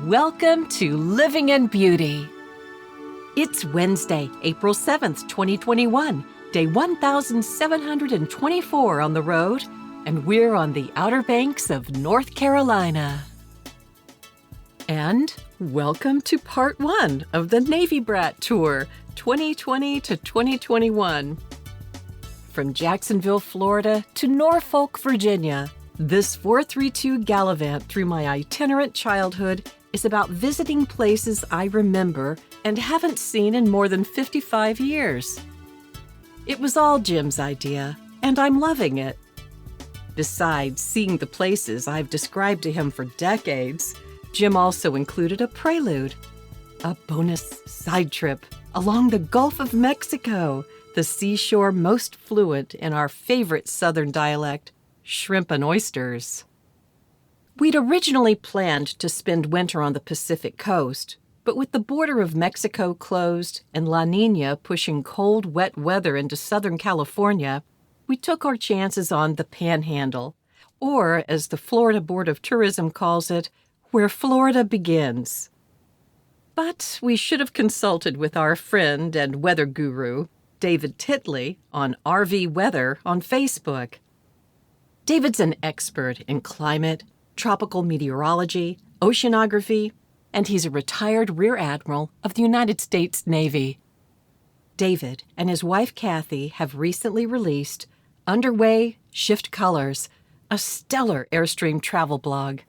Welcome to Living in Beauty. It's Wednesday, April 7th, 2021, day 1724 on the road, and we're on the Outer Banks of North Carolina. And welcome to part 1 of the Navy Brat Tour, 2020 to 2021. From Jacksonville, Florida to Norfolk, Virginia, this 432 gallivant through my itinerant childhood is about visiting places I remember and haven't seen in more than 55 years. It was all Jim's idea, and I'm loving it. Besides seeing the places I've described to him for decades, Jim also included a prelude, a bonus side trip along the Gulf of Mexico, the seashore most fluent in our favorite Southern dialect, shrimp and oysters. We'd originally planned to spend winter on the Pacific coast, but with the border of Mexico closed and La Niña pushing cold, wet weather into Southern California, we took our chances on the Panhandle, or as the Florida Board of Tourism calls it, where Florida begins. But we should have consulted with our friend and weather guru, David Titley, on RV Weather on Facebook. David's an expert in climate, tropical meteorology, oceanography, and he's a retired Rear Admiral of the United States Navy. David and his wife Kathy have recently released Underway Shift Colors, a stellar Airstream travel blog.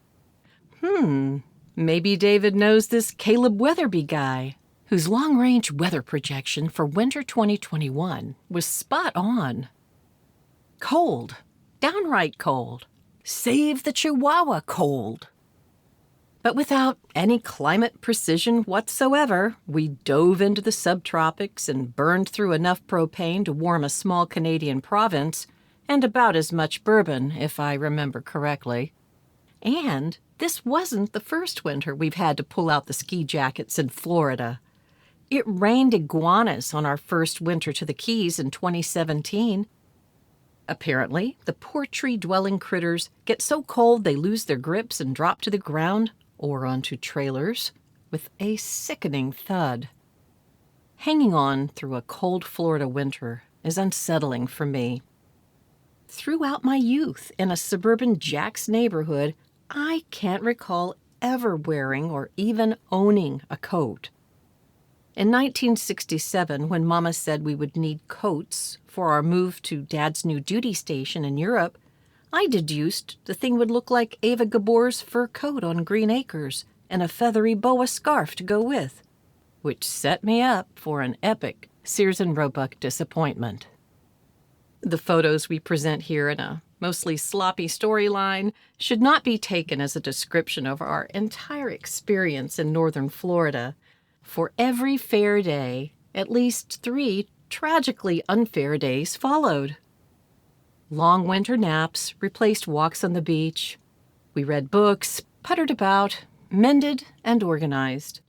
Maybe David knows this Caleb Weatherby guy, whose long-range weather projection for winter 2021 was spot on. Cold, downright cold. Save the Chihuahua cold. But without any climate precision whatsoever, we dove into the subtropics and burned through enough propane to warm a small Canadian province, and about as much bourbon, if I remember correctly. And this wasn't the first winter we've had to pull out the ski jackets in Florida. It rained iguanas on our first winter to the Keys in 2017. Apparently, the poor tree-dwelling critters get so cold they lose their grips and drop to the ground or onto trailers with a sickening thud. Hanging on through a cold Florida winter is unsettling for me. Throughout my youth in a suburban Jack's neighborhood, I can't recall ever wearing or even owning a coat. In 1967, when Mama said we would need coats for our move to Dad's new duty station in Europe, I deduced the thing would look like Ava Gabor's fur coat on Green Acres and a feathery boa scarf to go with, which set me up for an epic Sears and Roebuck disappointment. The photos we present here in a mostly sloppy storyline should not be taken as a description of our entire experience in northern Florida. For every fair day, at least 3 tragically unfair days followed. Long winter naps replaced walks on the beach. We read books, puttered about, mended, and organized.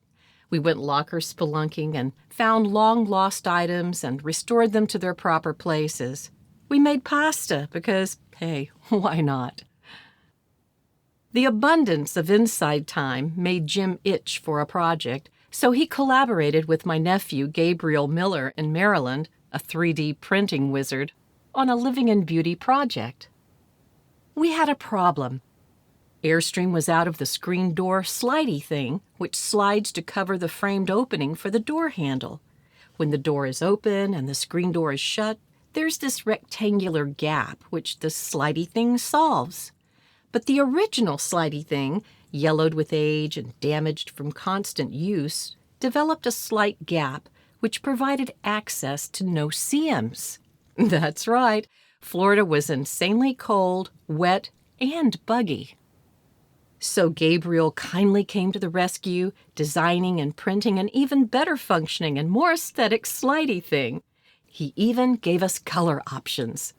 We went locker spelunking and found long-lost items and restored them to their proper places. We made pasta because, hey, why not? The abundance of inside time made Jim itch for a project, so he collaborated with my nephew Gabriel Miller in Maryland, a 3D printing wizard, on a Living in Beauty project. We had a problem. Airstream was out of the screen door slidey thing, which slides to cover the framed opening for the door handle. When the door is open and the screen door is shut, there's this rectangular gap which the slidey thing solves. But the original slidey thing, yellowed with age and damaged from constant use, developed a slight gap which provided access to no seams. That's right, Florida was insanely cold, wet, and buggy. So Gabriel kindly came to the rescue, designing and printing an even better functioning and more aesthetic slidey thing. He even gave us color options.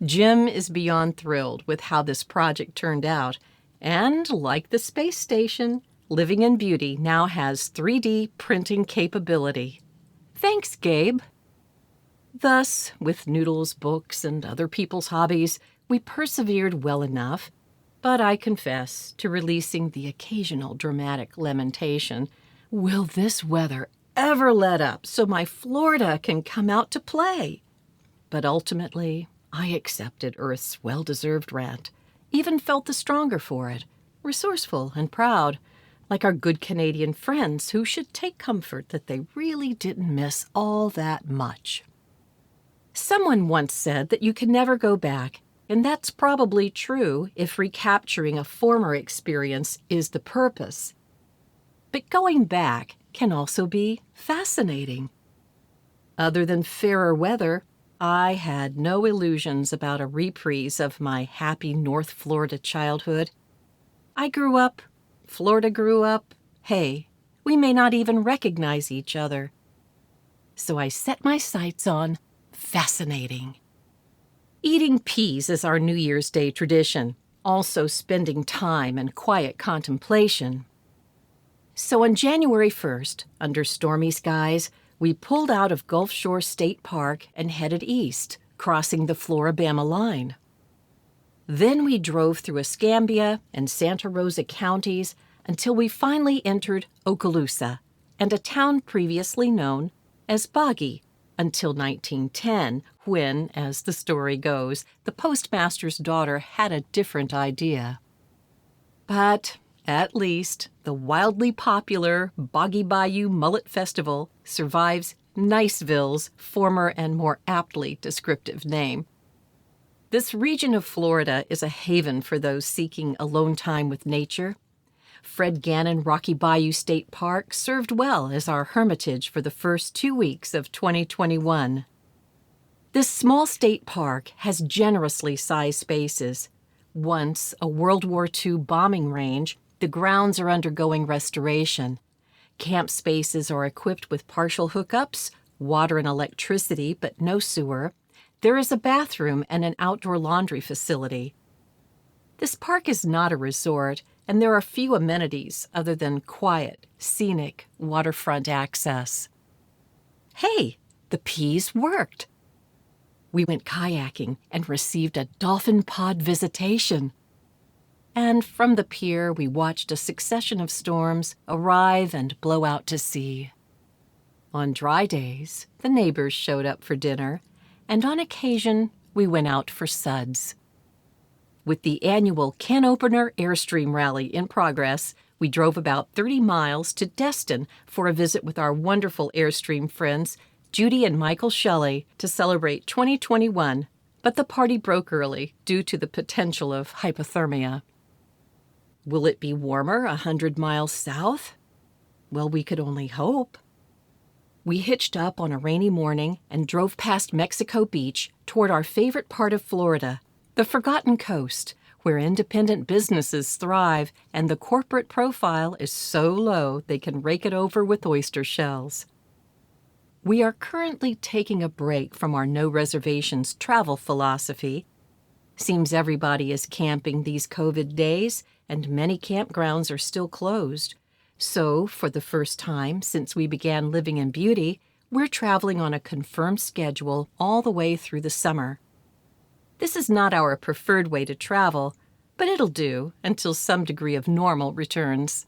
Jim is beyond thrilled with how this project turned out, and like the space station, Living in Beauty now has 3D printing capability. Thanks, Gabe. Thus, with Noodle's books and other people's hobbies, we persevered well enough, But I confess to releasing the occasional dramatic lamentation. Will this weather ever let up so my Florida can come out to play? But ultimately, I accepted Earth's well-deserved rant, even felt the stronger for it, resourceful and proud, like our good Canadian friends who should take comfort that they really didn't miss all that much. Someone once said that you can never go back, and that's probably true if recapturing a former experience is the purpose. But going back can also be fascinating. Other than fairer weather, I had no illusions about a reprise of my happy North Florida childhood. I grew up, Florida grew up, hey, we may not even recognize each other. So I set my sights on fascinating. Eating peas is our New Year's Day tradition, also spending time in quiet contemplation. So on January 1st, under stormy skies, we pulled out of Gulf Shore State Park and headed east, crossing the Floribama line. Then we drove through Escambia and Santa Rosa counties until we finally entered Okaloosa and a town previously known as Boggy until 1910, when, as the story goes, the postmaster's daughter had a different idea. But at least the wildly popular Boggy Bayou Mullet Festival survives Niceville's former and more aptly descriptive name. This region of Florida is a haven for those seeking alone time with nature. Fred Gannon Rocky Bayou State Park served well as our hermitage for the first 2 weeks of 2021. This small state park has generously sized spaces. Once a World War II bombing range, the grounds are undergoing restoration. Camp spaces are equipped with partial hookups, water and electricity, but no sewer. There is a bathroom and an outdoor laundry facility. This park is not a resort, and there are few amenities other than quiet, scenic, waterfront access. Hey, the peas worked. We went kayaking and received a dolphin pod visitation. And from the pier, we watched a succession of storms arrive and blow out to sea. On dry days, the neighbors showed up for dinner, and on occasion, we went out for suds. With the annual Can Opener Airstream Rally in progress, we drove about 30 miles to Destin for a visit with our wonderful Airstream friends, Judy and Michael Shelley, to celebrate 2021, but the party broke early due to the potential of hypothermia. Will it be warmer 100 miles south? Well, we could only hope. We hitched up on a rainy morning and drove past Mexico Beach toward our favorite part of Florida, the Forgotten Coast, where independent businesses thrive and the corporate profile is so low they can rake it over with oyster shells. We are currently taking a break from our no reservations travel philosophy. Seems everybody is camping these COVID days, and many campgrounds are still closed. So, for the first time since we began living in beauty, we're traveling on a confirmed schedule all the way through the summer. This is not our preferred way to travel, but it'll do until some degree of normal returns.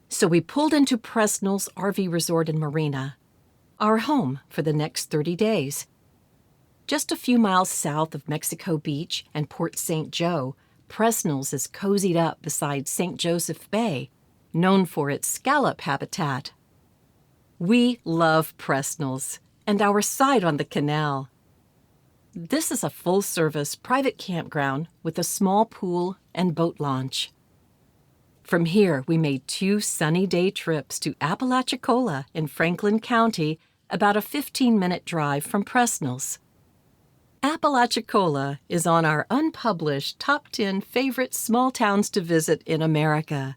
So we pulled into Presnell's RV Resort and Marina, our home for the next 30 days. Just a few miles south of Mexico Beach and Port St. Joe, Presnell's is cozied up beside St. Joseph Bay, known for its scallop habitat. We love Presnell's and our site on the canal. This is a full-service private campground with a small pool and boat launch. From here, we made 2 sunny day trips to Apalachicola in Franklin County, about a 15-minute drive from Presnell's. Apalachicola is on our unpublished top 10 favorite small towns to visit in America.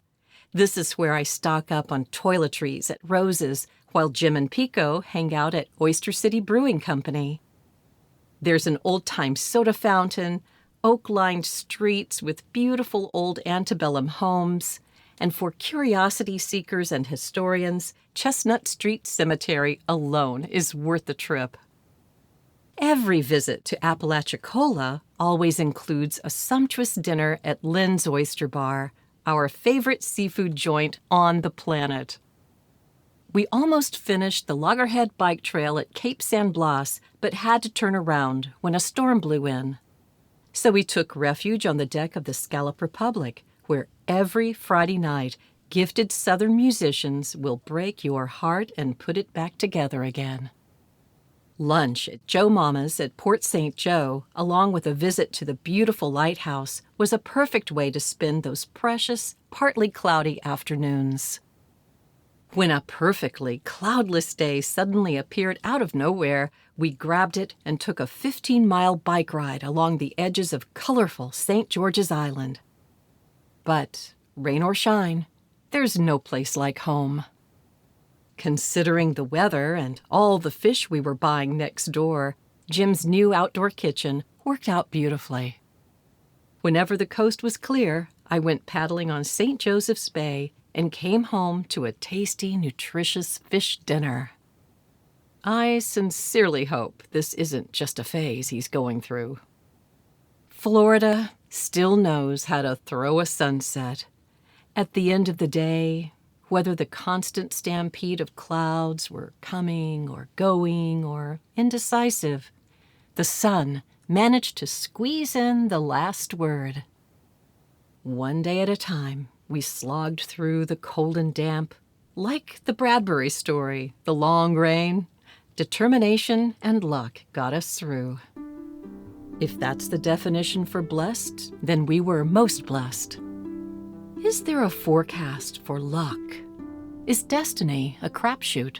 This is where I stock up on toiletries at Rose's, while Jim and Pico hang out at Oyster City Brewing Company. There's an old-time soda fountain, oak-lined streets with beautiful old antebellum homes, and for curiosity seekers and historians, Chestnut Street Cemetery alone is worth the trip. Every visit to Apalachicola always includes a sumptuous dinner at Lynn's Oyster Bar, our favorite seafood joint on the planet. We almost finished the Loggerhead Bike Trail at Cape San Blas, but had to turn around when a storm blew in. So we took refuge on the deck of the Scallop Republic, where every Friday night, gifted Southern musicians will break your heart and put it back together again. Lunch at Joe Mama's at Port St. Joe, along with a visit to the beautiful lighthouse, was a perfect way to spend those precious, partly cloudy afternoons. When a perfectly cloudless day suddenly appeared out of nowhere, we grabbed it and took a 15-mile bike ride along the edges of colorful St. George's Island. But, rain or shine, there's no place like home. Considering the weather and all the fish we were buying next door, Jim's new outdoor kitchen worked out beautifully. Whenever the coast was clear, I went paddling on St. Joseph's Bay and came home to a tasty, nutritious fish dinner. I sincerely hope this isn't just a phase he's going through. Florida still knows how to throw a sunset. At the end of the day, whether the constant stampede of clouds were coming or going or indecisive, the sun managed to squeeze in the last word. One day at a time, we slogged through the cold and damp, like the Bradbury story, the long rain. Determination and luck got us through. If that's the definition for blessed, then we were most blessed. Is there a forecast for luck? Is destiny a crapshoot?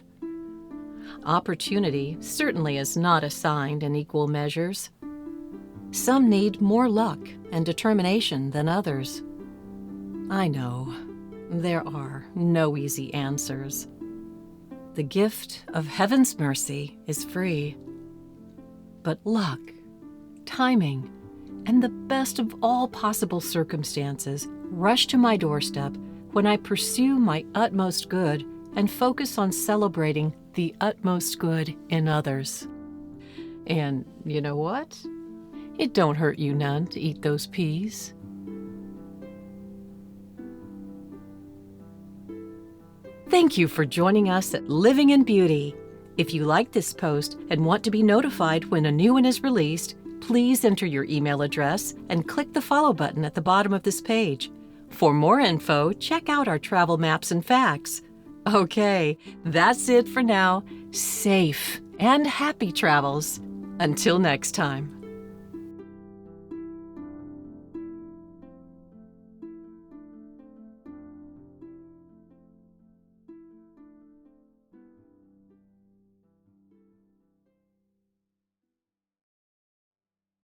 Opportunity certainly is not assigned in equal measures. Some need more luck and determination than others. I know, there are no easy answers. The gift of heaven's mercy is free. But luck, timing, and the best of all possible circumstances rush to my doorstep when I pursue my utmost good and focus on celebrating the utmost good in others. And you know what? It don't hurt you none to eat those peas. Thank you for joining us at Living in Beauty. If you like this post and want to be notified when a new one is released, please enter your email address and click the follow button at the bottom of this page. For more info, check out our travel maps and facts. Okay, that's it for now. Safe and happy travels. Until next time.